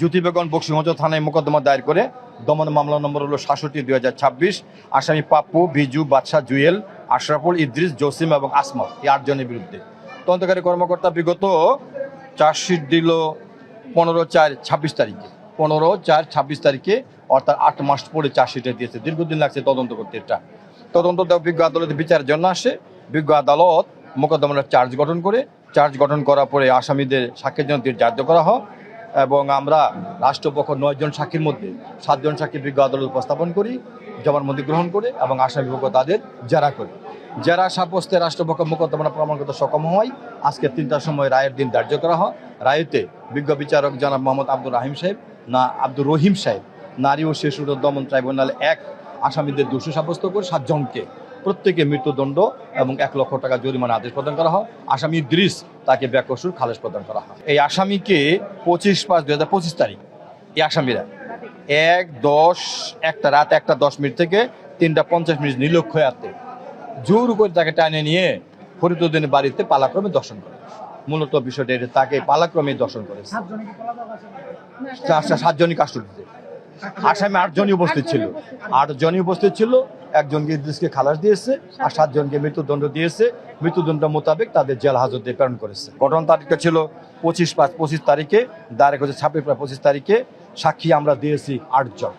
জ্যোতি বেগম বকশীগঞ্জ থানায় মোকদ্দমা দায়ের করে দমন মামলা নম্বর হলো ৬৭/২০২৬। আসামি পাপ্পু, বিজু, বাদশাহ, জুয়েল, আশরাফুল, ইদ্রিস, জসিম এবং আসমা, এই ৮ জনের বিরুদ্ধে তদন্তকারী কর্মকর্তা বিগত চার্জশিট দিল 15/4/২৬ তারিখে। 15/4/২৬ তারিখে, অর্থাৎ ৮ মাস পরে চার্জশিটে দিয়েছে। দীর্ঘদিন লাগছে তদন্ত করতে। এটা তদন্ত বিজ্ঞ আদালতে বিচারের জন্য আসে। বিজ্ঞ আদালত মোকদ্দমার চার্জ গঠন করার পরে আসামিদের সাক্ষীর জন্য ধার্য করা হয় এবং আমরা রাষ্ট্রপক্ষ ৯ জন সাক্ষীর মধ্যে ৭ জন সাক্ষী বিজ্ঞ আদালত উপস্থাপন করি, জবানবন্দি গ্রহণ করে এবং আসামিপক্ষ তাদের জেরা করে। জেরা সাব্যস্তে রাষ্ট্রপক্ষ মোকদ্দমা প্রমাণ করতে সক্ষম হয়। আজকে ৩টার সময় রায়ের দিন ধার্য করা হয়। রায়েতে বিজ্ঞ বিচারক জনাব মোহাম্মদ আব্দুর রহিম সাহেব নারী ও শিশু দমন ট্রাইব্যুনাল ১ আসামিদের দোষী সাব্যস্ত করে ৭ জনকে প্রত্যেকে মৃত্যুদণ্ড এবং ১ লক্ষ টাকা জরিমানা আদেশ প্রদান করা হয়। আসামি ইদ্রিস তাকে বেকসুর খালেজ প্রদান করা হয়। এই আসামিকে 25/৫/২০২৫ তারিখ এই আসামিরা রাত 1:10 থেকে 3:50 নিরক্ষয়াতে জোর করে তাকে টানে নিয়ে ফরিদউদ্দিনের বাড়িতে পালাক্রমে দর্শন করে। মূলত বিষয়টা এটা, তাকে পালাক্রমে দর্শন করেছে। 7 জনই কাস্টডিতে। আসামি 8 জনই উপস্থিত ছিল। একজনকে ইদ্রিসকে খালাস দিয়েছে আর 7 জনকে মৃত্যুদণ্ড দিয়েছে। মৃত্যুদণ্ড মোতাবেক তাদের জেল হাজতে প্রেরণ করেছে। ঘটনা তারিখটা ছিল 25/5/25 তারিখে, দাঁড়ে হচ্ছে 26/25 তারিখে। সাক্ষী আমরা দিয়েছি 8 জন।